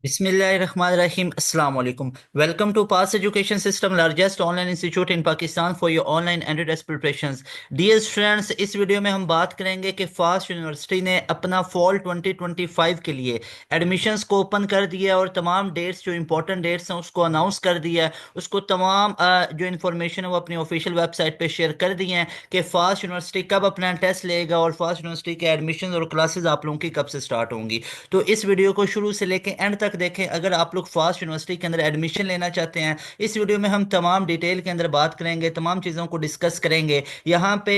Bismillahirrahmanirrahim. Assalamu alaikum. Welcome to Pass Education System, largest online institute in Pakistan for your online entrance preparations. Dear students, इस video में हम बात करेंगे कि FAST university ने अपना फॉल 2025 के लिए एडमिशन्स को ओपन कर दिया है और तमाम डेट्स जो इंपॉर्टेंट डेट्स हैं उसको अनाउंस कर दिया है। उसको तमाम जो इन्फॉर्मेशन है वो अपनी ऑफिशियल वेबसाइट पे शेयर कर दी हैं कि फास्ट यूनिवर्सिटी कब अपना टेस्ट लेगा और फास्ट यूनिवर्सिटी के एडमिशन और क्लासेस आप लोगों की कब से स्टार्ट होंगी। तो इस वीडियो को शुरू से लेकर एंड तक देखें अगर आप लोग फास्ट यूनिवर्सिटी के अंदर एडमिशन लेना चाहते हैं। इस वीडियो में हम तमाम डिटेल के अंदर बात करेंगे, तमाम चीज़ों को डिस्कस करेंगे। यहाँ पे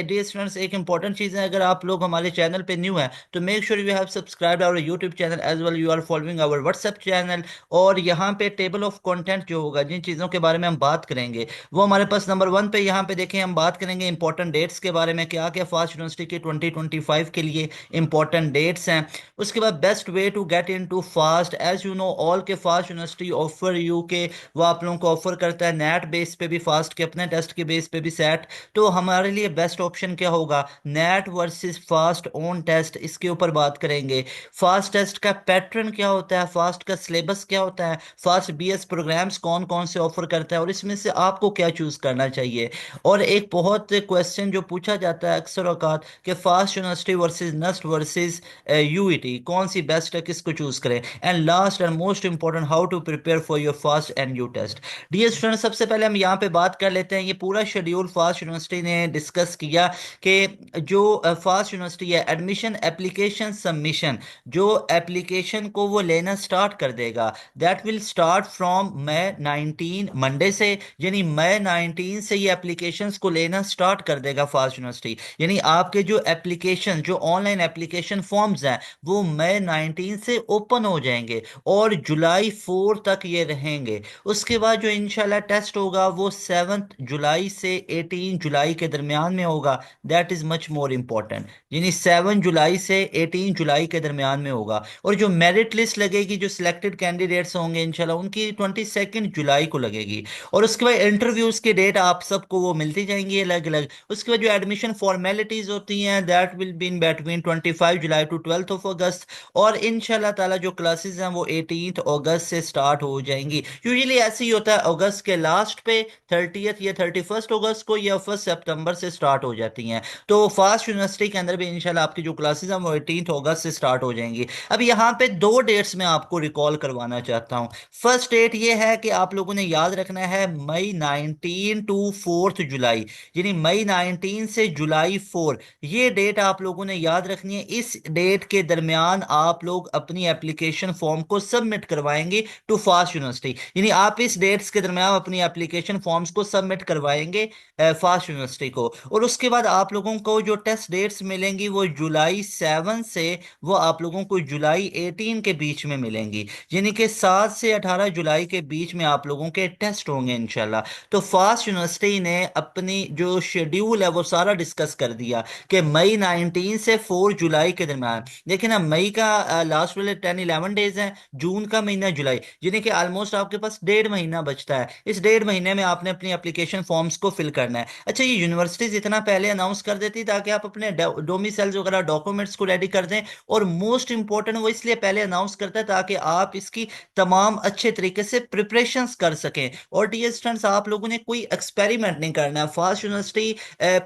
डियर स्टूडेंट्स एक इंपॉर्टेंट चीज़ है, अगर आप लोग हमारे चैनल पे न्यू है तो make sure you have subscribe our YouTube channel as well you are following our WhatsApp channel. और यहाँ पे टेबल ऑफ कंटेंट जो होगा, जिन चीज़ों के बारे में हम बात करेंगे वो हमारे पास नंबर वन पे यहाँ पे देखें, हम बात करेंगे इंपॉर्टेंट डेट्स के बारे में, क्या क्या फास्ट यूनिवर्सिटी के 2025 के लिए इंपॉर्टेंट डेट्स हैं। उसके बाद best way to get in to FAST, as you know all के फास्ट यूनिवर्सिटी ऑफर यू के, वो आप लोगों को ऑफर करता है नेट बेस पे भी फास्ट के, अपने टेस्ट के बेस पे भी सेट। तो हमारे लिए बेस्ट ऑप्शन क्या होगा, NET versus FAST on test, इसके ऊपर बात करेंगे। फास्ट टेस्ट का पैटर्न क्या होता है, फास्ट का सिलेबस क्या होता है, फास्ट बीएस प्रोग्राम्स कौन कौन से ऑफर करता है और इसमें से आपको क्या चूज करना चाहिए। और एक बहुत क्वेश्चन जो पूछा जाता है अक्सर औकात कि FAST university versus NUST versus UET कौन सी बेस्ट है, किसको चूज करें। And last and most important, how to prepare for your FAST and you test. Dear student, सबसे पहले हम यहाँ पे बात कर लेते हैं, ये पूरा शेड्यूल फास्ट यूनिवर्सिटी ने डिस्कस किया कि जो फास्ट यूनिवर्सिटी है एडमिशन एप्लीकेशन सबमिशन, जो एप्लीकेशन को वो लेना स्टार्ट कर देगा that will start from May 19 Monday से, यानी मई 19 से ये एप्लीकेशंस को लेना स्टार्ट कर देगा फास्ट यूनिवर्सिटी। यानी आपके जो एप्लीकेशन, जो ऑनलाइन एप्लीकेशन फॉर्म्स हैं वो मई 19 से ओपन हो जाएंगे और जुलाई 4 तक ये रहेंगे। उसके बाद जो इंशाल्लाह टेस्ट होगा वो 7 जुलाई से 18 जुलाई के दरमियान में होगा। That is much more important, यानी 7 जुलाई से 18 जुलाई के दरमियान में होगा। और जो मेरिट लिस्ट लगेगी, जो सिलेक्टेड कैंडिडेट्स होंगे इंशाल्लाह उनकी 22 जुलाई को लगेगी। और उसके बाद इंटरव्यूज की डेट आप सबको वो मिलती जाएंगी अलग अलग। उसके बाद जो एडमिशन फॉर्मेलिटीज होती हैं that will be in between 25 July to 12 of August. और इंशाल्लाह ताला जो क्लासेस हैं वो 18 अगस्त से स्टार्ट हो जाएंगी। यूजुअली ऐसे ही होता है, अगस्त के लास्ट पे 30th या 31 अगस्त को या 1 सितंबर से स्टार्ट हो जाती हैं। तो फास्ट यूनिवर्सिटी के अंदर भी इंशाल्लाह आपकी जो क्लासेस हैं वो 18 अगस्त से स्टार्ट हो जाएंगी। अब यहाँ पे दो डेट्स मैं आपको रिकॉल करवाना चाहता हूँ। फर्स्ट डेट ये है कि आप लोगों ने याद रखना है मई 19 टू 4 जुलाई, यानी मई 19 से जुलाई 4, ये डेट आप लोगों ने याद रखनी है। इस डेट के दरमियान आप लोग अपनी एप्लीकेशन फॉर्म को सबमिट करवाएंगे टू फास्ट यूनिवर्सिटी, यानी आप इस डेट्स के दरमियान अपनी एप्लीकेशन फॉर्म्स को सबमिट करवाएंगे फास्ट यूनिवर्सिटी को। और उसके बाद आप लोगों को जो टेस्ट डेट्स मिलेंगी वो जुलाई 7 से वो आप लोगों को जुलाई 18 के बीच में मिलेंगी, यानी कि 7 से 18 जुलाई के बीच में आप लोगों के टेस्ट होंगे इंशाल्लाह। तो फास्ट यूनिवर्सिटी ने अपनी जो शेड्यूल है वो सारा डिस्कस कर दिया कि मई 19 से 4 जुलाई के दरमियान। देखिए ना, मई का लास्ट वाले 10-11 डेज हैं, जून का महीना जुलाई, यानी कि ऑलमोस्ट आपके पास 1.5 महीना बचता है। इस 1.5 महीने में आपने अपनी एप्लीकेशन फॉर्म्स को फिल करना है। अच्छा, ये यूनिवर्सिटीज इतना पहले अनाउंस कर देती ताकि आप अपने डोमिसाइल्स वगैरह डॉक्यूमेंट्स को रेडी कर दें। और मोस्ट इंपॉर्टेंट, वो इसलिए पहले अनाउंस करता है ताकि आप इसकी तमाम अच्छे तरीके से प्रिपरेशंस कर सकें। और डियर स्टूडेंट्स, आप लोगों ने कोई एक्सपेरिमेंट नहीं करना है फास्ट यूनिवर्सिटी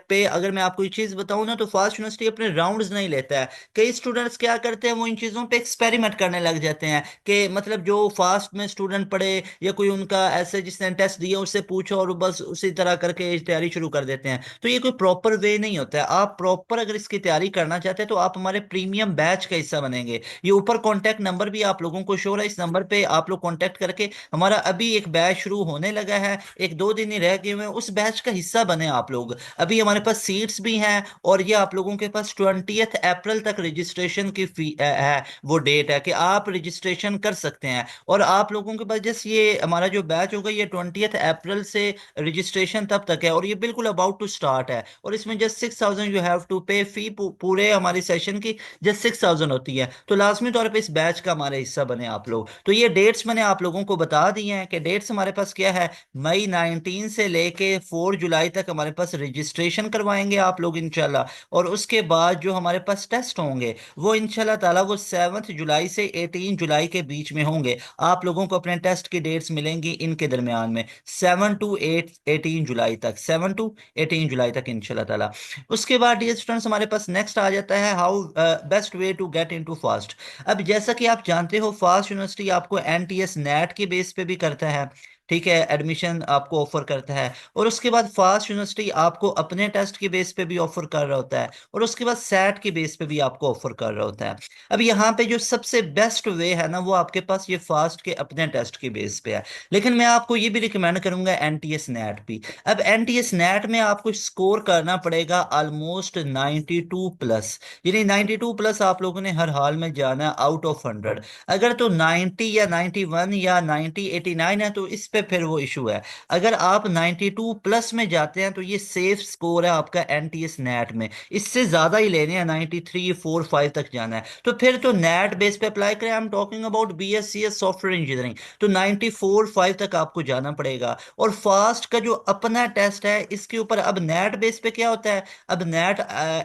पे। अगर मैं आपको ये चीज बताऊं ना तो फास्ट यूनिवर्सिटी अपने राउंड्स नहीं लेता है। कई स्टूडेंट्स क्या करते हैं, वो इन चीजों पे एक्सपेरिमेंट करने लग जाते हैं कि मतलब जो फास्ट में स्टूडेंट पढ़े या कोई उनका ऐसे जिसने टेस्ट दिया उससे पूछो और बस उसी तरह करके तैयारी शुरू कर देते हैं। तो ये कोई प्रॉपर वे नहीं होता है। आप प्रॉपर अगर इसकी तैयारी करना चाहते हैं तो आप हमारे प्रीमियम बैच का हिस्सा बनेंगे। ये ऊपर कॉन्टैक्ट नंबर भी आप लोगों को शो है, इस नंबर पे आप लोग कॉन्टैक्ट करके, हमारा अभी एक बैच शुरू होने लगा है, 1-2 दिन ही रह गए हुए हैं, उस बैच का हिस्सा बने आप लोग। अभी हमारे पास सीट्स भी हैं और ये आप लोगों के पास 20 अप्रैल तक रजिस्ट्रेशन की फी है, वो डेट है कि आप रजिस्ट्रेशन कर सकते हैं। और आप लोगों के पास जस्ट ये हमारा जो बैच होगा ये 20 अप्रैल से रजिस्ट्रेशन तब तक है और ये बिल्कुल अबाउट टू स्टार्ट है। और इसमें जस्ट 6,000 यू हैव टू पे फी, पूरे हमारे सेशन की जस्ट 6,000 होती है। तो लाजमी तौर पे इस बैच का हमारे हिस्सा बने आप लोग। तो ये डेट्स मैंने आप लोगों को बता दी हैं कि डेट्स हमारे पास क्या है, मई 19 से लेके 4 जुलाई तक हमारे पास रजिस्ट्रेशन करवाएंगे आप लोग इंशाल्लाह। और उसके बाद जो हमारे पास टेस्ट होंगे वो इंशाल्लाह ताला वो 7 जुलाई से 18 जुलाई के बीच में होंगे। आप लोगों को अपने टेस्ट की डेट्स मिलेंगी इनके दरमियान में, 7 to 18 जुलाई तक, 7 to 18 जुलाई तक इंशाल्लाह ताला। उसके बाद डियर स्टूडेंट्स हमारे पास नेक्स्ट आ जाता है how best way to get into FAST. अब जैसा कि आप जानते हो फास्ट यूनिवर्सिटी आपको एनटीएस नेट के बेस पे भी करता है, ठीक है, एडमिशन आपको ऑफर करता है। और उसके बाद फास्ट यूनिवर्सिटी आपको अपने टेस्ट के बेस पे भी ऑफर कर रहा होता है, और उसके बाद सैट के बेस पे भी आपको ऑफर कर रहा होता है। अब यहाँ पे जो सबसे बेस्ट वे है ना वो आपके पास ये फास्ट के अपने टेस्ट के बेस पे है। लेकिन मैं आपको ये भी रिकमेंड करूंगा एनटीएस नेट भी। अब एनटीएस नेट में आपको स्कोर करना पड़ेगा ऑलमोस्ट 92 प्लस, यानी 92 प्लस आप लोगों ने हर हाल में जाना है आउट ऑफ 100। अगर तो 90 या 91 या 90 89 है तो इस पे फिर वो इशू है। अगर आप 92 प्लस में जाते हैं तो ये सेफ स्कोर है आपका एनटीएस नेट में, इससे ज्यादा ही लेने हैं, 93 4 5 तक जाना है तो फिर तो नेट बेस पे अप्लाई करें। I am talking about BSc software engineering, तो 94 5 तक आपको जाना पड़ेगा। और फास्ट का जो अपना टेस्ट है इसके ऊपर अब नेट बेस पे क्या होता है, अब नेट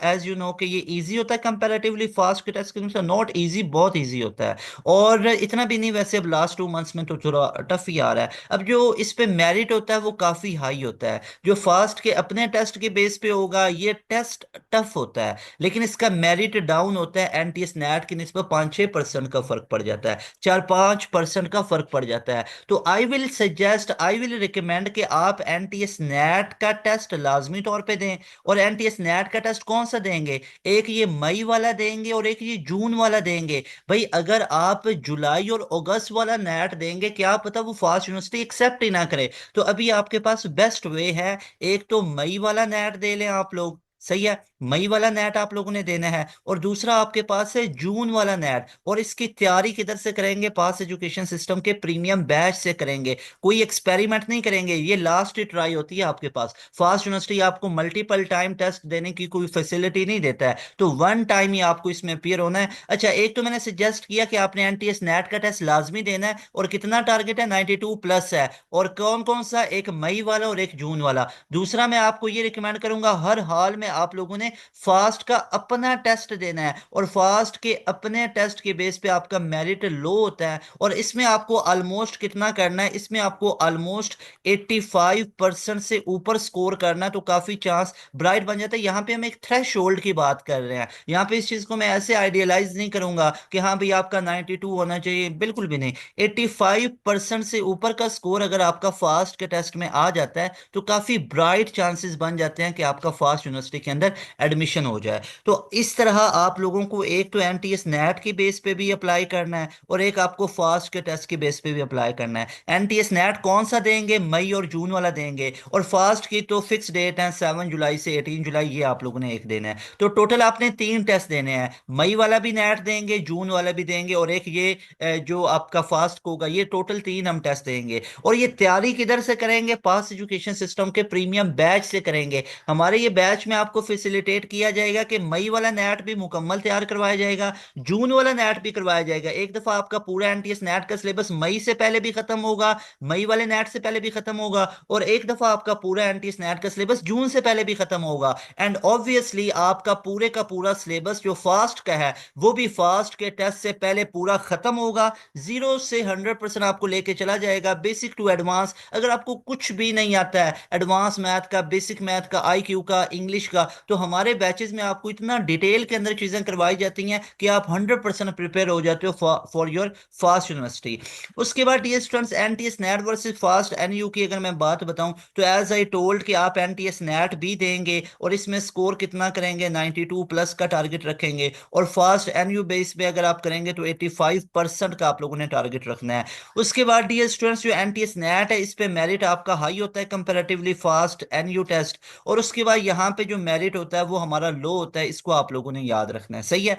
एज यू नो कि ये इजी होता है कंपैरेटिवली फास्ट के टेस्ट के, नॉट इजी, बहुत इजी होता है। और इतना भी नहीं वैसे, अब लास्ट 2 मंथ्स में तो थोड़ा टफ ही आ रहा है। अब जो इस पे मेरिट होता है वो काफी हाई होता है। जो फास्ट के अपने टेस्ट के बेस पे होगा ये टेस्ट टफ होता है, लेकिन इसका मेरिट डाउन होता है एनटीएस नेट की निस्बत 5 6% का फर्क पड़ जाता है, 4 5% का फर्क पड़ जाता है। तो I will suggest, I will recommend कि आप एनटीएस नेट का टेस्ट लाजमी तौर पे दें। और एनटीएस नेट का टेस्ट कौन सा देंगे, एक ये मई वाला देंगे और एक ये जून वाला देंगे। भाई अगर आप जुलाई और अगस्त वाला नेट देंगे क्या पता वो फास्ट यूनिवर्सिटी एक्सेप्ट ही ना करे। तो अभी आपके पास बेस्ट वे है, एक तो मई वाला नेट दे लें आप लोग, सही है, मई वाला नेट आप लोगों ने देना है। और दूसरा आपके पास है जून वाला नेट, और इसकी तैयारी किधर से करेंगे, पास एजुकेशन सिस्टम के प्रीमियम बैच से करेंगे। कोई एक्सपेरिमेंट नहीं करेंगे, ये लास्ट ट्राई होती है आपके पास। फास्ट यूनिवर्सिटी आपको मल्टीपल टाइम टेस्ट देने की कोई फैसिलिटी नहीं देता है, तो वन टाइम ही आपको इसमें अपीयर होना है। अच्छा, एक तो मैंने सजेस्ट किया कि आपने एनटीएस नेट का टेस्ट लाजमी देना है, और कितना टारगेट है, 92 प्लस है। और कौन कौन सा, एक मई वाला और एक जून वाला। दूसरा मैं आपको ये रिकमेंड करूंगा हर हाल में आप लोगों ने फास्ट का अपना टेस्ट देना है, और फास्ट के अपने टेस्ट के बेस पे आपका मेरिट लो होता है। और इसमें आपको ऑलमोस्ट कितना करना है, इसमें आपको ऑलमोस्ट 85% से ऊपर स्कोर करना है, तो काफी चांस ब्राइट बन जाता है। यहाँ पे हम एक थ्रेश होल्ड की बात कर रहे हैं, यहाँ पे इस चीज को मैं ऐसे आइडियलाइज नहीं करूंगा कि हाँ भाई आपका 92 होना चाहिए, बिल्कुल भी नहीं। 85% से ऊपर का स्कोर अगर आपका फास्ट के टेस्ट में आ जाता है तो काफी ब्राइट चांसेस बन जाते हैं कि आपका फास्ट यूनिवर्सिटी के अंदर एडमिशन हो जाए। तो इस तरह आप लोगों को एक तो एनटीएस नेट की बेस पे भी अप्लाई करना है, और एक आपको फास्ट के टेस्ट के बेस पे भी अप्लाई करना है। एनटीएस नेट कौन सा देंगे, मई और जून वाला देंगे, और फास्ट की तो फिक्स डेट है 7 जुलाई से 18 जुलाई, ये आप लोगों ने एक देना है। तो टोटल आपने 3 टेस्ट देने हैं, मई वाला भी नेट देंगे, जून वाला भी देंगे, और एक ये जो आपका फास्ट होगा, ये टोटल 3 हम टेस्ट देंगे। और ये तैयारी किधर से करेंगे, पास एजुकेशन सिस्टम के प्रीमियम बैच से करेंगे। हमारे ये बैच में आपको फैसिलिटेट किया जाएगा कि मई वाला नेट भी मुकम्मल तैयार करवाया जाएगा, जून वाला नेट भी करवाया जाएगा। एक दफा आपका पूरा एनटीएस नेट का सिलेबस मई से पहले भी खत्म होगा, मई वाले नेट से पहले भी खत्म होगा, और एक दफा आपका पूरा एनटीएस नेट का सिलेबस जून से पहले भी खत्म होगा। एंड ऑब्वियसली आपका पूरे का पूरा सिलेबस जो फास्ट का है वो भी फास्ट के टेस्ट से पहले पूरा खत्म होगा। 0 से 100% आपको लेके चला जाएगा, बेसिक टू एडवांस। अगर आपको कुछ भी नहीं आता है, एडवांस मैथ का, बेसिक मैथ का, आईक्यू का, इंग्लिश का, तो हमारे बैचेस में आपको इतना डिटेल के अंदर चीजें करवाई जाती हैं कि आप 100% प्रिपेयर हो जाते हो फॉर योर फास्ट यूनिवर्सिटी। उसके बाद dear students, NTS NET versus FAST NU की अगर मैं बात बताऊं तो एज आई टोल्ड कि आप एनटीएस नेट भी देंगे, और इसमें स्कोर कितना करेंगे, 92 प्लस का टारगेट रखेंगे। और फास्ट एनयू बेस पे अगर आप करेंगे तो 85% का आप लोगों ने टारगेट रखना है। उसके बाद डियर स्टूडेंट्स, जो एनटीएस नेट है इस पे मेरिट आपका हाई होता है कंपैरेटिवली फास्ट एनयू टेस्ट। और उसके बाद यहाँ पे जो मेरिट होता है वो हमारा लो होता है, इसको आप लोगों ने याद रखना है, सही है।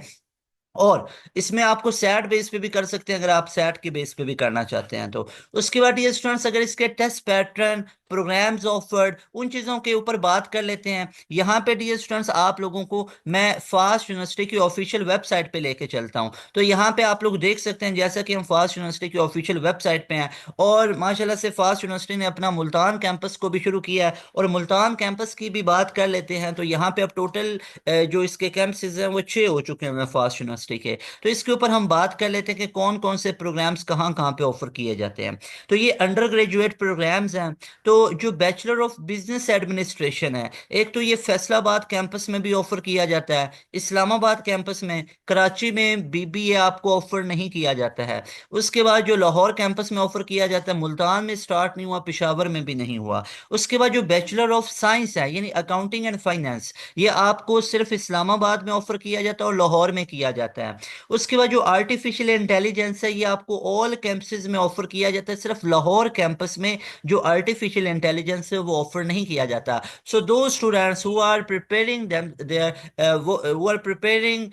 और इसमें आपको सैट बेस पे भी कर सकते हैं अगर आप सैट के बेस पे भी करना चाहते हैं तो। उसके बाद ये स्टूडेंट्स, अगर इसके टेस्ट पैटर्न प्रोग्राम्स ऑफर्ड, उन चीज़ों के ऊपर बात कर लेते हैं। यहाँ पे डियर स्टूडेंट्स आप लोगों को मैं फास्ट यूनिवर्सिटी की ऑफिशियल वेबसाइट पे लेके चलता हूँ। तो यहाँ पे आप लोग देख सकते हैं जैसा कि हम फास्ट यूनिवर्सिटी की ऑफिशियल वेबसाइट पे हैं, और माशाल्लाह से फास्ट यूनिवर्सिटी ने अपना मुल्तान कैंपस को भी शुरू किया है, और मुल्तान कैंपस की भी बात कर लेते हैं। तो यहाँ पे अब टोटल जो इसके कैंपसेस हैं वो 6 हो चुके हैं फास्ट यूनिवर्सिटी के। तो इसके ऊपर हम बात कर लेते हैं कि कौन कौन से प्रोग्राम्स कहाँ कहाँ पे ऑफर किए जाते हैं। तो ये अंडर ग्रेजुएट प्रोग्राम्स हैं। तो जो बैचलर ऑफ बिजनेस एडमिनिस्ट्रेशन है, एक तो ये फैसलाबाद कैंपस में भी ऑफर किया जाता है, इस्लामाबाद कैंपस में, कराची में बीबीए आपको ऑफर नहीं किया जाता है। उसके बाद जो लाहौर कैंपस में ऑफर किया जाता है, मुल्तान में स्टार्ट नहीं हुआ, पेशावर में भी नहीं हुआ। उसके बाद जो बैचलर ऑफ साइंस है यानी अकाउंटिंग एंड फाइनेंस, ये आपको सिर्फ इस्लामाबाद में ऑफर किया जाता है और लाहौर में किया जाता है। उसके बाद जो आर्टिफिशियल इंटेलिजेंस है, ये आपको ऑल कैंपसेस में ऑफर किया जाता है, सिर्फ लाहौर कैंपस में जो आर्टिफिशियल इंटेलिजेंस है वो ऑफर नहीं किया जाता। So those students who are preparing them there वो आर प्रिपेयरिंग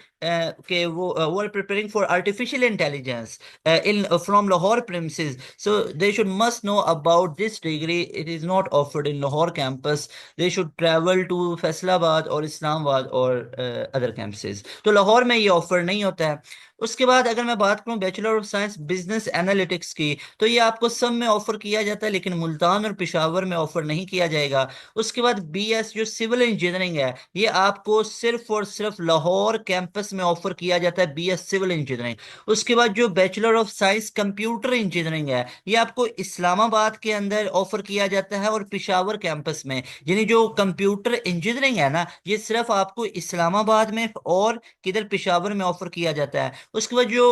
के वो are preparing for artificial intelligence in from Lahore premises, so they should must know about this degree. It is not offered in Lahore campus. They should travel to Faisalabad or Islamabad or other campuses. तो लाहौर में ये offer नहीं होता है। उसके बाद अगर मैं बात करूं bachelor of science business analytics की, तो ये आपको सब में ऑफर किया जाता है, लेकिन मुल्तान और पेशावर में ऑफर नहीं किया जाएगा। उसके बाद बीएस जो सिविल इंजीनियरिंग है, ये आपको सिर्फ और सिर्फ लाहौर कैंपस में ऑफर किया जाता है, बीएस सिविल इंजीनियरिंग। उसके बाद जो bachelor of science computer engineering है, ये आपको इस्लामाबाद के अंदर ऑफर किया जाता है और पेशावर कैंपस में। यानी जो कंप्यूटर इंजीनियरिंग है ना, ये सिर्फ आपको इस्लामाबाद में और किधर पेशावर में ऑफर किया जाता है। उसके बाद जो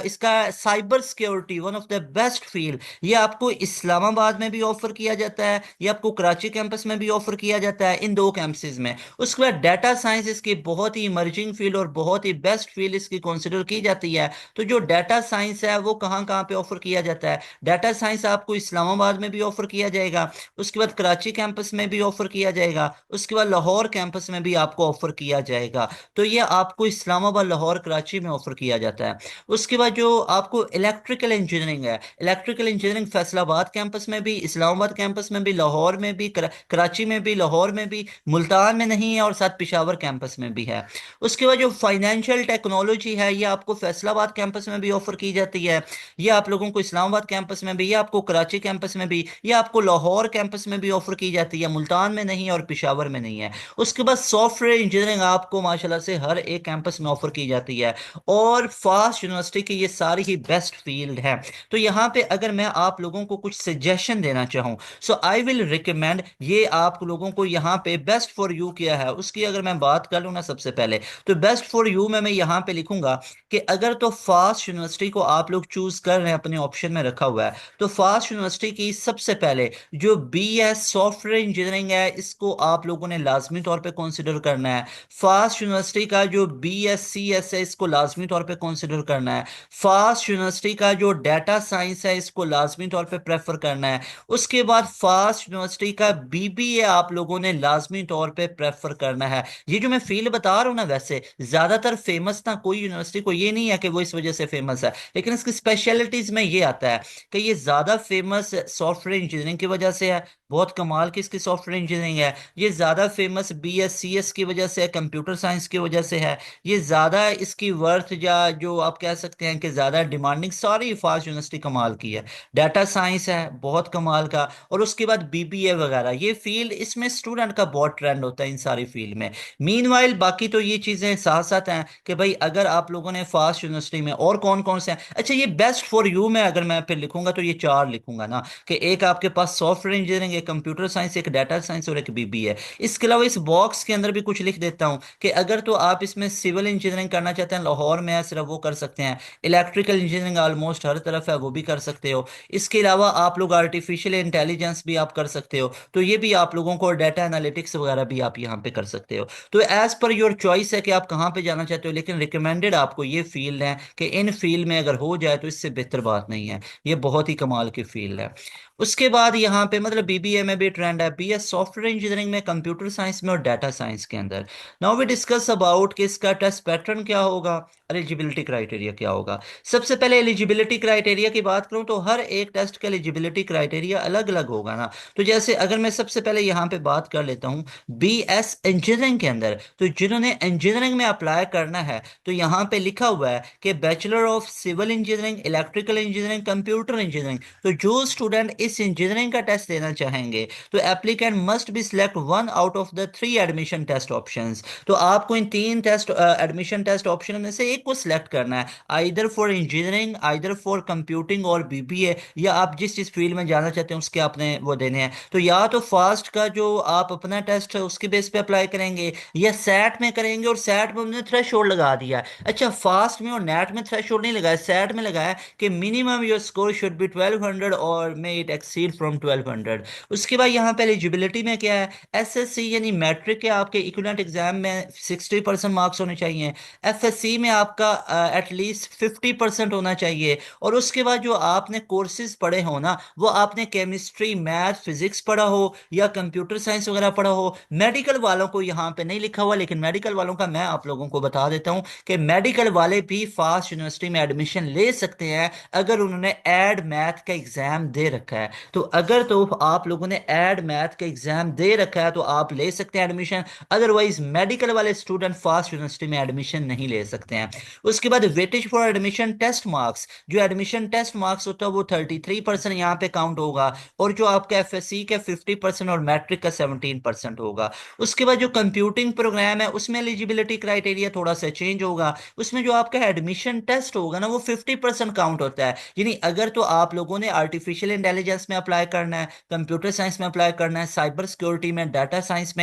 इसका cyber security one of the best field, ये आपको इस्लामाबाद में भी ऑफर किया जाता है, ये आपको कराची कैंपस में भी ऑफर किया जाता है, इन दो कैंपसेस में। उसके बाद डाटा साइंस इसकी बहुत ही इमर्जिंग फील्ड और बहुत ही बेस्ट फील्ड इसकी कंसिडर की जाती है। तो जो डाटा साइंस है वो कहाँ कहाँ पे ऑफर किया जाता है, डाटा साइंस आपको इस्लामाबाद में भी ऑफर किया जाएगा, उसके बाद कराची कैंपस में भी ऑफर किया जाएगा, उसके बाद लाहौर कैंपस में भी आपको ऑफर किया जाएगा। तो ये आपको इस्लामाबाद, लाहौर, कराची में ऑफर किया जाता है। उसके बाद जो आपको इलेक्ट्रिकल इंजीनियरिंग है, इलेक्ट्रिकल इंजीनियरिंग फैसलाबाद कैंपस में भी, इस्लामाबाद कैंपस में भी, लाहौर में भी, कराची में भी, लाहौर में भी, मुल्तान में नहीं है, और साथ पेशावर कैंपस में भी है। उसके बाद जो फाइनेंशियल टेक्नोलॉजी है, ये आपको फैसलाबाद कैंपस में भी ऑफर की जाती है, ये आप लोगों को इस्लामाबाद कैंपस में भी, ये आपको कराची कैंपस में भी, ये आपको लाहौर कैंपस में भी ऑफर की जाती है, मुल्तान में नहीं है और पेशावर में नहीं है। उसके बाद सॉफ्टवेयर इंजीनियरिंग आपको माशाल्लाह से हर एक कैंपस में ऑफर की जाती है, और फास्ट यूनिवर्सिटी की ये सारी ही बेस्ट फील्ड है। तो यहाँ पे अगर मैं आप लोगों को कुछ सजेशन देना चाहूँ, सो आई विल रिकमेंड, ये आप लोगों को यहाँ पे बेस्ट फॉर यू क्या है उसकी अगर मैं बात कर लूँ ना, सबसे पहले तो बेस्ट फॉर यू में मैं यहाँ पे लिखूंगा कि अगर तो फास्ट यूनिवर्सिटी को आप लोग चूज कर रहे हैं, अपने ऑप्शन में रखा हुआ है, तो फास्ट यूनिवर्सिटी की सबसे पहले जो बीएस सॉफ्टवेयर इंजीनियरिंग है, इसको आप लोगों ने लाजमी तौर पे कंसिडर करना है। फास्ट यूनिवर्सिटी का जो बीएससीएस है, इसको लाजमी तौर पे कंसिडर करना है। फास्ट यूनिवर्सिटी का जो डाटा साइंस है, इसको लाजमी तौर पे प्रेफर करना है। उसके बाद फास्ट यूनिवर्सिटी का बीबीए आप लोगों ने लाजमी तौर पे प्रेफर करना है। ये जो मैं फील्ड बता रहा हूँ ना, वैसे ज्यादातर फेमस ना कोई यूनिवर्सिटी को ये नहीं है कि वो इस वजह से फेमस है, लेकिन इसकी स्पेशलिटीज में ये आता है कि ये ज्यादा फेमस सॉफ्टवेयर इंजीनियरिंग की वजह से है, बहुत कमाल की इसकी सॉफ्टवेयर इंजीनियरिंग है। ये ज्यादा फेमस बीएससीएस की वजह से है, कंप्यूटर साइंस की वजह से है। ये ज्यादा इसकी वर्थ या जो आप कह सकते हैं कि ज्यादा डिमांडिंग, सारी फास्ट यूनिवर्सिटी कमाल की है। डाटा साइंस है बहुत कमाल का, और उसके बाद बीबीए वगैरह, ये फील्ड इसमें स्टूडेंट का बहुत ट्रेंड होता है इन सारी फील्ड में। मीनवाइल बाकी तो ये चीजें साथ साथ हैं कि भाई अगर आप लोगों ने फास्ट यूनिवर्सिटी में और कौन कौन से हैं, अच्छा ये बेस्ट फॉर यू में अगर मैं फिर लिखूंगा तो ये चार लिखूंगा ना, कि एक आपके पास सॉफ्टवेयर इंजीनियरिंग, एक कंप्यूटर साइंस, एक डाटा साइंस और एक बीबीए। इसके अलावा इस बॉक्स के अंदर भी कुछ लिख देता हूं कि अगर तो आप इसमें सिविल इंजीनियरिंग करना चाहते हैं, लाहौर में है सिर्फ, वो कर सकते हैं। इलेक्ट्रिकल इंजीनियरिंग ऑलमोस्ट हर तरफ है, वो भी कर सकते हो। इसके अलावा आप लोग आर्टिफिशियल इंटेलिजेंस भी आप कर सकते हो, तो ये भी आप लोगों को, डाटा एनालिटिक्स वगैरह भी आप यहाँ पे कर सकते हो। तो एज पर योर चॉइस है कि आप कहाँ पे जाना चाहते हो, लेकिन रिकमेंडेड आपको ये फील्ड है कि इन फील्ड में अगर हो जाए तो इससे बेहतर बात नहीं है, ये बहुत ही कमाल की फील्ड है। उसके बाद यहाँ पे मतलब बीबीए में भी ट्रेंड है, बीएस सॉफ्टवेयर इंजीनियरिंग में, कंप्यूटर साइंस में और डाटा साइंस के अंदर। नाउ वी डिस्कस अबाउट कि इसका टेस्ट पैटर्न क्या होगा। एलिजिबिलिटी क्राइटेरिया क्या होगा। सबसे पहले एलिजिबिलिटी क्राइटेरिया की बात करूं तो हर एक टेस्ट का एलिजिबिलिटी क्राइटेरिया अलग अलग होगा ना। तो जैसे अगर मैं सबसे पहले यहाँ पे बात कर लेता हूँ बीएस इंजीनियरिंग के अंदर, तो जिन्होंने इंजीनियरिंग में अप्लाई करना है तो यहाँ पे लिखा हुआ है कि bachelor of civil engineering, electrical engineering, computer engineering. तो जो स्टूडेंट इस इंजीनियरिंग का टेस्ट देना चाहेंगे तो applicant must be select one out of the three admission test options. तो आपको इन तीन टेस्ट एडमिशन टेस्ट ऑप्शन में से एक को सिलेक्ट करना है, either for engineering, either for computing और बीबीए, या आप जिस फील्ड में जाना चाहते हैं उसके आपने वो देने हैं। तो या तो फास्ट का जो आप अपना टेस्ट है उसके बेस पे अप्लाई करेंगे, या सैट में करेंगे, और सैट में हमने थ्रेश होल्ड लगा दिया है। अच्छा, फास्ट में और नेट में थ्रेश होल्ड नहीं लगाया, सैट में लगाया कि minimum your score should be 1200 और मे इट एक्सीड फ्रॉम 1200। उसके बाद यहाँ पे एलिजिबिलिटी में क्या है, एसएससी यानी मैट्रिक के आपके इक्विवेलेंट एग्जाम में 60% मार्क्स होने चाहिए, एफएससी में आपका एटलीस्ट 50% होना चाहिए, और उसके बाद जो आपने कोर्सेज पढ़े हो ना वो आपने केमिस्ट्री, मैथ, फिजिक्स पढ़ा हो या कंप्यूटर साइंस वगैरह पढ़ा हो। मेडिकल वालों को यहाँ पे नहीं लिखा हुआ, लेकिन मेडिकल वालों का मैं आप लोगों को बता देता हूँ कि मेडिकल वाले भी फास्ट यूनिवर्सिटी में एडमिशन ले सकते हैं अगर उन्होंने एड मैथ का एग्जाम दे रखा है। तो अगर तो आप लोगों ने एड मैथ का एग्जाम दे रखा है तो आप ले सकते हैं एडमिशन, अदरवाइज मेडिकल वाले स्टूडेंट फास्ट यूनिवर्सिटी में एडमिशन नहीं ले सकते हैं। उसके बाद weightage for admission test marks, जो एडमिशन टेस्ट मार्क्स होता है वो 33% यहाँ पे काउंट होगा, और जो आपका एफएससी का 50% और मैट्रिक का 17% होगा। उसके बाद जो कंप्यूटिंग प्रोग्राम है उसमें एलिजिबिलिटी क्राइटेरिया थोड़ा सा चेंज होगा, उसमें जो आपका एडमिशन टेस्ट होगा ना वो 50% काउंट होता है। यानी अगर तो आप लोगों ने आर्टिफिशियल इंटेलिजेंस में अप्लाई करना है, कंप्यूटर साइंस में अप्लाई करना है, साइबर सिक्योरिटी में, डाटा साइंस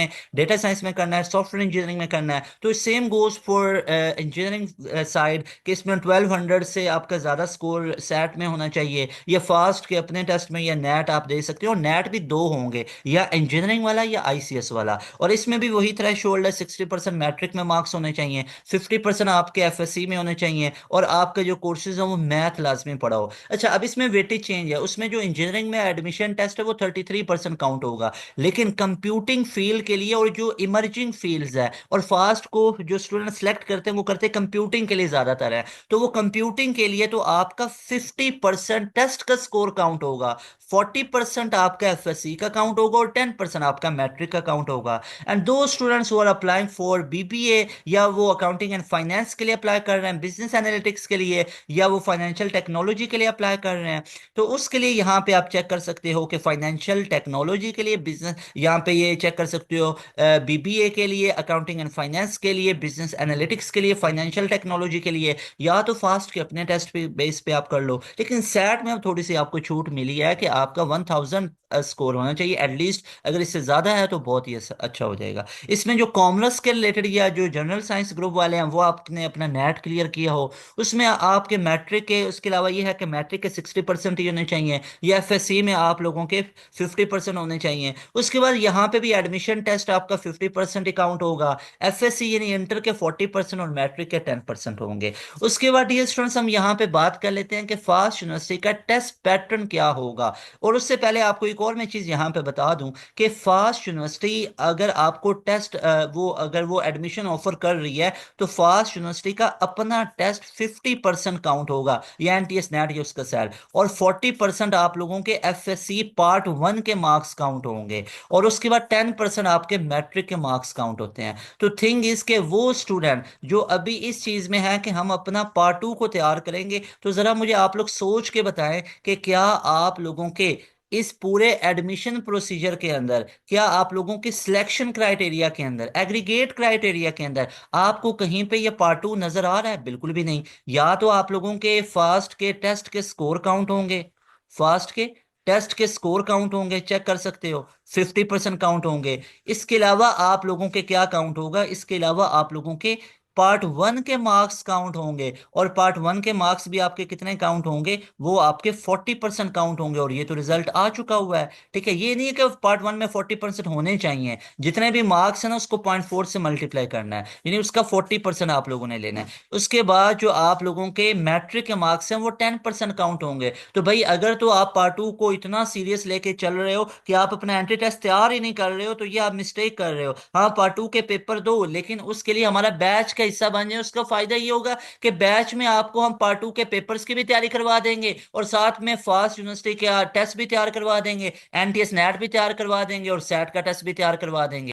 में करना है, सॉफ्टवेयर इंजीनियरिंग में करना है, तो same goes for engineering side कि इसमें 1200 से आपका ज़्यादा स्कोर सेट में होना चाहिए, या फास्ट के अपने टेस्ट में, या नेट आप दे सकते हो। नेट भी दो होंगे, या इंजीनियरिंग वाला या आईसीएस वाला, और इसमें भी वही थ्रेशोल्ड है, 60% मैट्रिक में मार्क्स होने चाहिए, 50% आपके एफएससी में होने चाहिए, और आपका जो कोर्सेज है वो मैथ लाजमी पढ़ा हो। अच्छा, अब इसमें वेटेज चेंज है, उसमें जो इंजीनियरिंग में एडमिशन टेस्ट है वो 33% काउंट होगा, लेकिन कंप्यूटिंग फील्ड के लिए और जो इमर्जिंग फील्ड्स है और फास्ट को जो स्टूडेंट सेलेक्ट करते हैं वो करते हैं कंप्यूटिंग के लिए ज्यादातर है, तो वो कंप्यूटिंग के लिए तो आपका 50% टेस्ट का स्कोर काउंट होगा, 40% आपका एफएससी का काउंट होगा, और 10% आपका मैट्रिक का काउंट होगा। And those students who are applying for BBA, या वो अकाउंटिंग एंड फाइनेंस के लिए अप्लाई कर रहे हैं, बिजनेस एनालिटिक्स के लिए, या वो फाइनेंशियल टेक्नोलॉजी के लिए अप्लाई कर रहे हैं, तो उसके लिए यहाँ पे आप चेक कर सकते हो कि फाइनेंशियल टेक्नोलॉजी के लिए बिजनेस, यहाँ पे ये चेक कर सकते हो बीबीए के लिए, अकाउंटिंग एंड फाइनेंस के लिए, बिजनेस एनालिटिक्स के लिए, फाइनेंशियल टेक्नोलॉजी के लिए, या तो फास्ट के अपने टेस्ट पे बेस पे आप कर लो। लेकिन सैट में अब थोड़ी सी आपको छूट मिली है कि आपका 1000 स्कोर होना चाहिए एटलीस्ट, अगर इससे ज्यादा है तो बहुत ही अच्छा हो जाएगा। इसमें जो कॉमर्स के रिलेटेड या जो जनरल साइंस ग्रुप वाले हैं वो आपने अपना नेट क्लियर किया हो, उसमें आपके मैट्रिक के, उसके अलावा ये है कि मैट्रिक के 60% ही होने चाहिए, या एफएससी में आप लोगों के 50% होने चाहिए। उसके बाद यहाँ पे भी एडमिशन टेस्ट आपका 50% ही काउंट होगा, एफएससी यानी इंटर के 40% और मैट्रिक के 10% होंगे। उसके बाद डियर स्टूडेंट्स हम यहाँ पे बात कर लेते हैं कि फास्ट यूनिवर्सिटी का टेस्ट पैटर्न क्या होगा। और उससे पहले आपको एक और मैं चीज यहाँ पे बता दूं कि फास्ट यूनिवर्सिटी अगर आपको टेस्ट वो अगर वो एडमिशन ऑफर कर रही है तो फास्ट यूनिवर्सिटी का अपना टेस्ट 50% काउंट होगा, या एनटीएस नेट या उसका सेल, और 40% आप लोगों के एफएससी पार्ट 1 के मार्क्स काउंट होंगे, और उसके बाद 10% आपके मैट्रिक के मार्क्स काउंट होते हैं। तो थिंग इज के वो स्टूडेंट जो अभी इस चीज में है कि हम अपना पार्ट 2 को तैयार करेंगे, तो जरा मुझे आप लोग सोच के बताएं कि क्या आप लोगों के इस पूरे एडमिशन प्रोसीजर के अंदर, क्या आप लोगों के सिलेक्शन क्राइटेरिया के अंदर, एग्रीगेट क्राइटेरिया के अंदर आपको कहीं पे ये पार्ट 2 नजर आ रहा है? बिल्कुल भी नहीं। या तो आप लोगों के फास्ट के टेस्ट के स्कोर काउंट होंगे, फास्ट के टेस्ट के स्कोर काउंट होंगे, चेक कर सकते हो, 50% काउंट होंगे। इसके अलावा आप लोगों के क्या काउंट होगा, इसके अलावा आप लोगों के पार्ट 1 के मार्क्स काउंट होंगे, और पार्ट 1 के मार्क्स भी आपके कितने काउंट होंगे, वो आपके 40% काउंट होंगे, और ये तो रिजल्ट आ चुका हुआ है। ठीक है, ये नहीं है कि पार्ट 1 में 40% होने चाहिए, जितने भी मार्क्स है ना उसको 0.4 से मल्टीप्लाई करना है, यानी उसका 40% आप लोगों ने लेना है। उसके बाद जो आप लोगों के मैट्रिक के मार्क्स हैं वो 10% काउंट होंगे। तो भाई अगर तो आप पार्ट 2 को इतना सीरियस लेके चल रहे हो कि आप अपना एंट्री टेस्ट तैयार ही नहीं कर रहे हो, तो ये आप मिस्टेक कर रहे हो। हाँ, पार्ट 2 के पेपर दो, लेकिन उसके लिए हमारा बैच का हिस्सा बन जाए, उसका फायदा ये होगा कि बैच में आपको हम पार्ट 2 के पेपर्स की भी तैयारी करवा देंगे और साथ में फास्ट यूनिवर्सिटी का टेस्ट भी तैयार करवा देंगे, एनटीएस नेट भी तैयार करवा देंगे और सेट का टेस्ट भी तैयार करवा देंगे।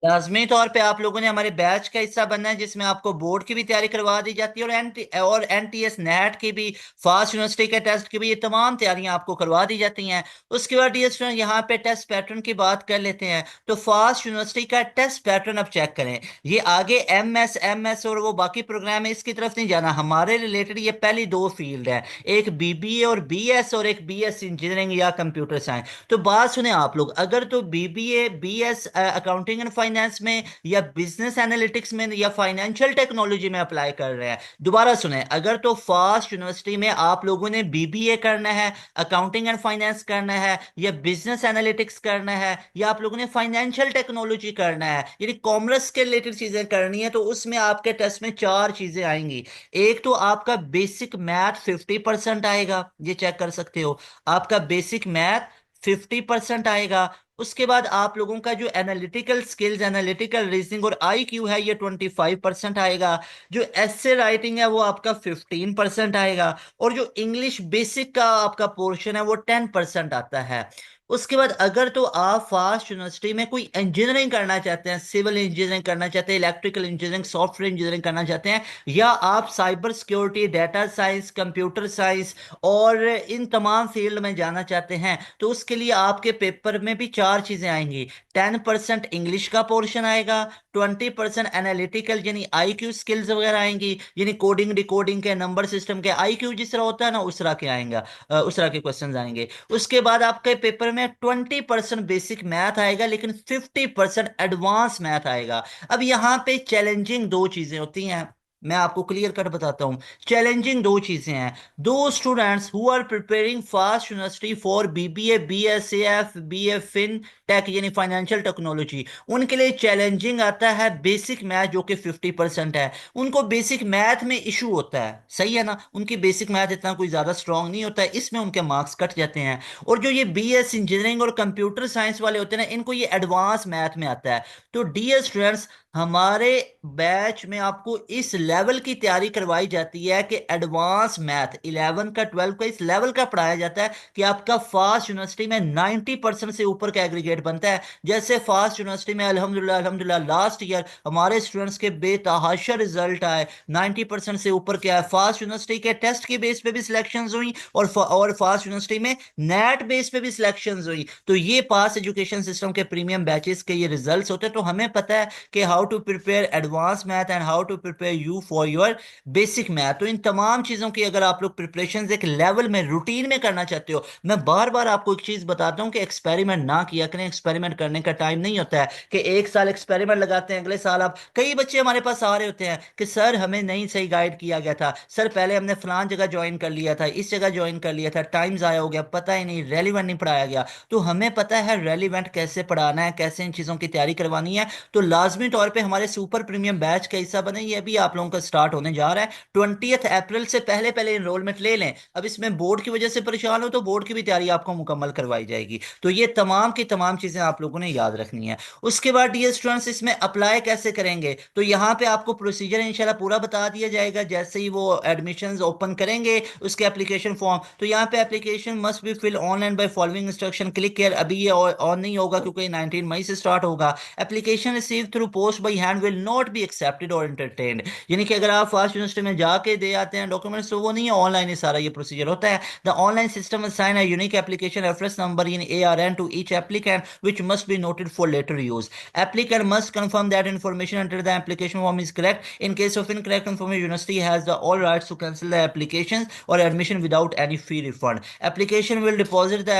लाजमी तौर पे आप लोगों ने हमारे बैच का हिस्सा बनना है, जिसमें आपको बोर्ड की भी तैयारी करवा दी जाती है और एनटीएस नेट की भी, फास्ट यूनिवर्सिटी के टेस्ट की भी, ये तमाम तैयारियां आपको करवा दी जाती हैं। उसके बाद डियर स्टूडेंट, यहाँ पे टेस्ट पैटर्न की बात कर लेते हैं। तो फास्ट यूनिवर्सिटी का टेस्ट पैटर्न अब चेक करें। ये आगे एमएस और वो बाकी प्रोग्राम है, इसकी तरफ नहीं जाना। हमारे रिलेटेड ये पहली दो फील्ड है, एक बीबीए और बीएस और एक बीएस इंजीनियरिंग या कंप्यूटर साइंस। तो बात सुने आप लोग, अगर तो BBA BS accounting and finance में या बिजनेस एनालिटिक्स में या फाइनेंशियल टेक्नोलॉजी में अप्लाई कर रहे हैं, दोबारा सुने, अगर तो फास्ट यूनिवर्सिटी में आप लोगों ने बीबीए करना है, अकाउंटिंग एंड फाइनेंस करना है, या बिजनेस एनालिटिक्स करना है, या आप लोगों ने फाइनेंशियल टेक्नोलॉजी करना है, यानी कॉमर्स के रिलेटेड चीजें करनी है, तो उसमें आपके टेस्ट में चार चीजें आएंगी। एक तो आपका बेसिक मैथ 50% आएगा, ये चेक कर सकते हो। आपका बेसिक मैथ 50% आएगा। उसके बाद आप लोगों का जो एनालिटिकल स्किल्स, एनालिटिकल रीजनिंग और आई क्यू है, ये 25% आएगा। जो एसे राइटिंग है वो आपका 15% आएगा। और जो इंग्लिश बेसिक का आपका पोर्शन है वो 10% आता है। उसके बाद अगर तो आप फास्ट यूनिवर्सिटी में कोई इंजीनियरिंग करना चाहते हैं, सिविल इंजीनियरिंग करना चाहते हैं, इलेक्ट्रिकल इंजीनियरिंग, सॉफ्टवेयर इंजीनियरिंग करना चाहते हैं, या आप cyber security, data science, computer science और इन तमाम फील्ड में जाना चाहते हैं, तो उसके लिए आपके पेपर में भी चार चीजें आएंगी। 10% इंग्लिश का पोर्शन आएगा, 20% एनालिटिकल यानी आई क्यू स्किल्स वगैरह आएंगी, यानी कोडिंग डिकोडिंग के, नंबर सिस्टम के, आई क्यू जिस तरह होता है ना, उस तरह के आएंगे, उस तरह के क्वेश्चन आएंगे। उसके बाद आपके पेपर में 20% बेसिक मैथ आएगा, लेकिन 50% एडवांस मैथ आएगा। अब यहाँ पे चैलेंजिंग दो चीजें होती हैं, मैं आपको क्लियर कट बताता हूं। चैलेंजिंग दो चीजें हैं। Those students who are preparing FAST university for BBA, BSF, BA fintech यानी फाइनेंशियल टेक्नोलॉजी, उनके लिए चैलेंजिंग आता है बेसिक मैथ, जो कि 50% है। उनको बेसिक मैथ में इशू होता है, सही है ना, उनकी बेसिक मैथ इतना कोई ज्यादा स्ट्रांग नहीं होता है, इसमें उनके मार्क्स कट जाते हैं। और जो ये बीएस इंजीनियरिंग और कंप्यूटर साइंस वाले होते हैं ना, इनको ये एडवांस मैथ में आता है। तो डियर स्टूडेंट्स, हमारे बैच में आपको इस लेवल की तैयारी करवाई जाती है कि एडवांस मैथ 11 का 12 का इस लेवल का पढ़ाया जाता है कि आपका फास्ट यूनिवर्सिटी में 90% से ऊपर का एग्रीगेट बनता है। जैसे फास्ट यूनिवर्सिटी में अल्हम्दुलिल्लाह अल्हम्दुलिल्लाह लास्ट ईयर हमारे स्टूडेंट्स के बेतहाशा रिजल्ट आए, 90% से ऊपर क्या है। फास्ट यूनिवर्सिटी के टेस्ट के बेस पे भी सिलेक्शन हुई और फास्ट यूनिवर्सिटी में नेट बेस पे भी सिलेक्शन हुई। तो ये पास एजुकेशन सिस्टम के प्रीमियम बैचेस के ये रिजल्ट होते हैं। तो हमें पता है कि how to prepare advance math and how to prepare you for your basic math. तो इन तमाम चीजों की अगर आप लोग प्रिपरेशन एक लेवल में, रूटीन में करना चाहते हो, मैं बार बार आपको एक चीज बताता हूं कि एक्सपेरिमेंट ना किया करें। एक्सपेरिमेंट करने का टाइम नहीं होता है कि एक साल एक्सपेरिमेंट लगाते हैं, अगले साल आप, कई बच्चे हमारे पास आ रहे होते हैं कि सर हमें नहीं सही गाइड किया गया था, सर पहले हमने फलान जगह ज्वाइन कर लिया था, इस जगह ज्वाइन कर लिया था, टाइम जाया हो गया, पता ही नहीं, रेलिवेंट नहीं पढ़ाया गया। तो हमें पता है रेलिवेंट कैसे पढ़ाना है, कैसे इन चीजों की तैयारी करवानी है। तो लाजमी तौर पे हमारे सुपर प्रीमियम बैच का हिस्सा बने, ये भी आप लोगों का स्टार्ट होने जा रहा है। 20 अप्रैल से पहले पहले इनरोलमेंट ले लें। अब इसमें बोर्ड की वजह से परेशान हो तो बोर्ड की भी तैयारी आपको मुकम्मल करवाई जाएगी। तो ये तमाम की तमाम चीजें आप लोगों ने याद रखनी है। उसके बाद डियर स्टूडेंट्स, इसमें अप्लाई कैसे करेंगे, तो यहाँ पे आपको प्रोसीजर इंशाल्लाह पूरा बता दिया जाएगा। जैसे ही वो एडमिशंस ओपन करेंगे उसके एप्लीकेशन फॉर्म, तो यहाँ पे application must be fill online by following instruction, click care. अभी ये ऑन नहीं होगा क्योंकि 19 मई से स्टार्ट होगा। Application receive through post by hand will not be accepted और एंटरटेन्ड, यानी कि अगर आप फास्ट यूनिवर्सिटी में जाके दे आते हैं डॉक्यूमेंट्स, तो वो नहीं है, ऑनलाइन ही सारा ये प्रोसीजर होता है। The online system assign a unique application reference number in ARN to each applicant which must be noted for later use. Applicant must confirm that information entered the application form is correct. In case of incorrect information, university has the all rights to cancel the applications or admission without any fee refund. Application will deposit the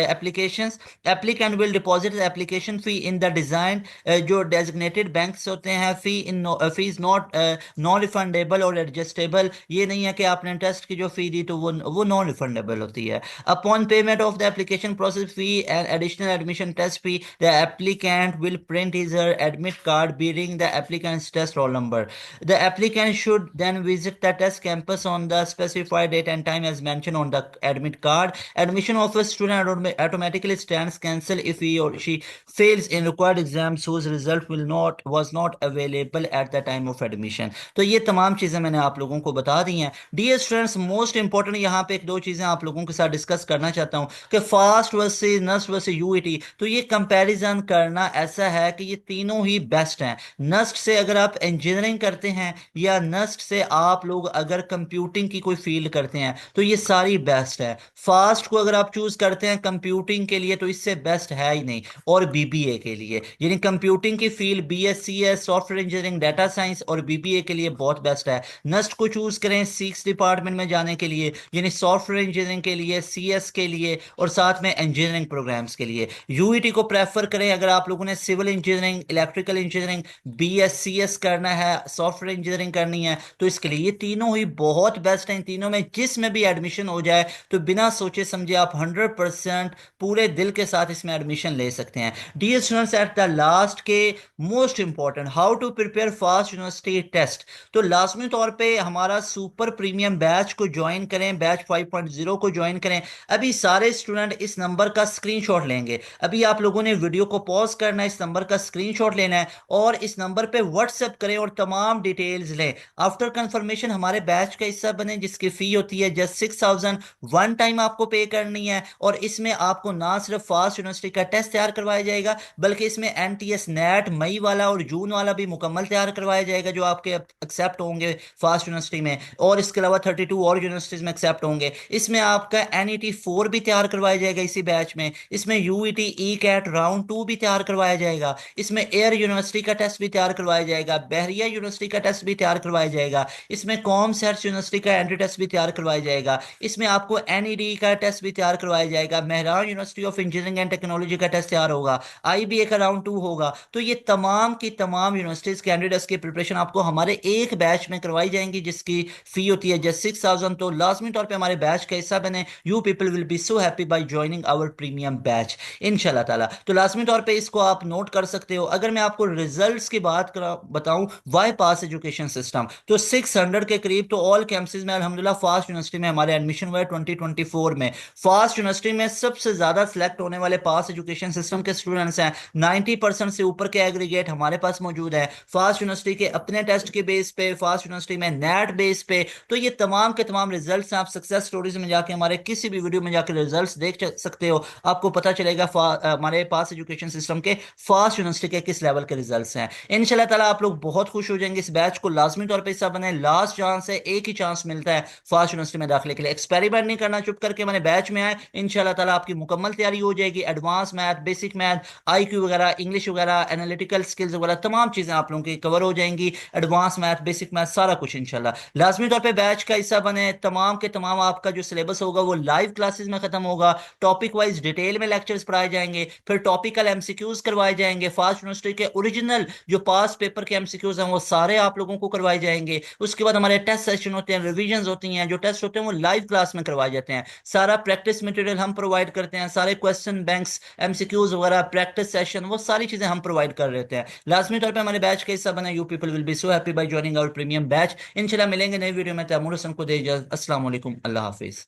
applications applicant will deposit the application fee in the design जो designated banks होते हैं। फी is not non refundable और adjustable, ये नहीं है कि आपने test की जो फी दी तो वो नॉन रिफंडेबल होती है। Upon payment of the application process fee and additional admission test fee, the applicant will print his or admit card bearing the applicant's test roll number. The applicant should then visit the test campus on the specified date and time as mentioned on the admit card. Admission of a student automatically stands cancelled if he or she fails in required exams whose result will not was not available at the time of admission. तो ये तमाम चीज़ें मैंने आप लोगों को बता दी हैं। डियर स्टूडेंट्स, मोस्ट इंपॉर्टेंट यहाँ पे एक दो चीज़ें आप लोगों के साथ डिस्कस करना चाहता हूँ कि FAST versus NUST versus UET. तो ये कंपैरिजन करना ऐसा है कि ये तीनों ही बेस्ट हैं। नस्ट से अगर आप इंजीनियरिंग करते हैं या नस्ट से आप लोग अगर कंप्यूटिंग की कोई फील्ड करते हैं तो ये सारी बेस्ट है। फास्ट को अगर आप चूज करते हैं कंप्यूटिंग के लिए तो इससे बेस्ट है ही नहीं। और बीबीए के लिए यानी कंप्यूटिंग की field BSCS software engineering data science और बीबीए के लिए बहुत बेस्ट है। नस्ट को चूज करें सिक्स डिपार्टमेंट में जाने के लिए यानी सॉफ्टवेयर इंजीनियरिंग के लिए, सीएस के लिए और साथ में इंजीनियरिंग प्रोग्राम्स के लिए। यूईटी को प्रेफर करें अगर आप लोगों ने civil engineering, electrical engineering, BSCS करना है, सॉफ्टवेयर इंजीनियरिंग करनी है तो इसके लिए ये तीनों ही बहुत बेस्ट हैं। इन तीनों में जिस में भी एडमिशन हो जाए तो बिना सोचे समझे आप 100% पूरे दिल के साथ इसमें एडमिशन ले सकते हैं। Dear students, at the last के most important, how to prepare FAST university test. तो लाजमी तौर पे हमारा सुपर प्रीमियम बैच को ज्वाइन करें, बैच 5.0 को ज्वाइन करें। अभी सारे स्टूडेंट इस नंबर का स्क्रीनशॉट लेंगे। अभी आप लोगों ने वीडियो को पॉज करना है, इस नंबर का स्क्रीनशॉट लेना है और इस नंबर पे व्हाट्सएप करें और तमाम डिटेल्स लें। आफ्टर कंफर्मेशन हमारे बैच का हिस्सा बने जिसकी फी होती है जस्ट 6,000 वन टाइम आपको पे करनी है। और इसमें आपको ना सिर्फ फास्ट यूनिवर्सिटी का टेस्ट तैयार करवाया जाएगा बल्कि इसमें एनटीएस नेट मई वाला और जून वाला भी मुकम्मल तैयार करवाया जाएगा जो आपके एक्सेप्ट होंगे फास्ट यूनिवर्सिटी में। और इसके अलावा 32 और यूनिवर्सिटीज में एक्सेप्ट होंगे। इसमें आपका एनईटी 4 भी तैयार करवाया जाएगा इसी बैच में। इसमें यूईटी ई कैट राउंड 2 भी तैयार करवाया जाएगा। इसमें एयर यूनिवर्सिटी का टेस्ट भी तैयार करवाया जाएगा, बहरिया यूनिवर्सिटी का टेस्ट भी तैयार करवाया जाएगा। इसमें कॉम सर्च यूनिवर्सिटी का एंट्री टेस्ट भी तैयार करवाया जाएगा। इसमें आपको एनईडी का टेस्ट भी तैयार करवाया जाएगा। Mehran university of engineering and technology का टेस्ट तैयार होगा। आईबीए का राउंड 2 होगा। तो ये तमाम की तमाम यूनिवर्सिटीज कैंडिडेट्स की प्रिपरेशन आपको हमारे एक बैच में करवाई जाएंगी जिसकी फी होती है जस्ट 6,000। तो लाजमी तौर पे हमारे बैच का हिस्सा बने। You people will be so happy by joining our premium batch इंशाल्लाह ताला। तो लाजमी तौर पे इसको आप नोट कर सकते हो। अगर मैं आपको रिजल्ट्स की बात बताऊं, वाई पास एजुकेशन सिस्टम, तो 600 के करीब तो ऑल कैंपसेस में अल्हम्दुलिल्लाह फास्ट यूनिवर्सिटी में हमारे एडमिशन हुए 2024 में। फास्ट यूनिवर्सिटी में सबसे ज्यादा सिलेक्ट होने वाले पास एजुकेशन सिस्टम के स्टूडेंट्स हैं। 90% से ऊपर के एग्रीगेट हमारे पास मौजूद है फास्ट यूनिवर्सिटी के अपने टेस्ट के बेस पे, फास्ट यूनिवर्सिटी में नेट बेस पे। तो ये तमाम के तमाम रिजल्ट्स हैं। आप सक्सेस स्टोरीज में जाके हमारे किसी भी वीडियो में जाकर रिजल्ट्स देख सकते हो। आपको पता चलेगा हमारे पास एजुकेशन सिस्टम के फास्ट यूनिवर्सिटी के किस लेवल के रिजल्ट्स हैं। इंशाल्लाह ताला आप लोग बहुत खुश हो जाएंगे। इस बैच को लाजमी तौर पे हिस्सा बने। लास्ट चांस है, एक ही चांस मिलता है फास्ट यूनिवर्सिटी में दाखिले के लिए। एक्सपेरिमेंट नहीं करना, चुप करके मैंने बैच में आए, इंशाल्लाह ताला आपकी मुकम्मल तैयारी हो जाएगी। Advance math, basic math, IQ वगैरह, इंग्लिश वगैरह, एनालिटिकल स्किल्स वगैरह तमाम चीजें आप लोगों की कवर हो जाएंगी। एडवांस मैथ, बेसिक मैथ, सारा कुछ इंशाल्लाह। लाजमी तौर पे बैच का हिस्सा बने। तमाम के तमाम आपका जो सिलेबस होगा वो लाइव क्लासेस में खत्म होगा। टॉपिक वाइज डिटेल में लेक्चर्स पढ़ाए जाएंगे, फिर टॉपिकल एमसीक्यूज करवाए जाएंगे। फास्ट यूनिवर्सिटी के ओरिजिनल जो पास पेपर के एमसीक्यूज हैं वो सारे आप लोगों को करवाए जाएंगे। उसके बाद हमारे टेस्ट सेशन होते हैं, रिविजन होती हैं, जो टेस्ट होते हैं वो लाइव क्लास में करवाए जाते हैं। सारा प्रैक्टिस मटेरियल हम प्रोवाइड करते हैं, सारे क्वेश्चन बैंक्स, एमसीक्यूज वगैरह, प्रैक्टिस सेशन, वो सारी चीजें हम प्रोवाइड कर रहे हैं। लाजमी तौर पे हमारे बैच का हिस्सा बना। You people will be so happy by joining our premium batch. इंशाल्लाह मिलेंगे नई वीडियो में। तैमूर हसन को दे इजाजत। अस्सलाम वालेकुम, अल्लाह हाफिज।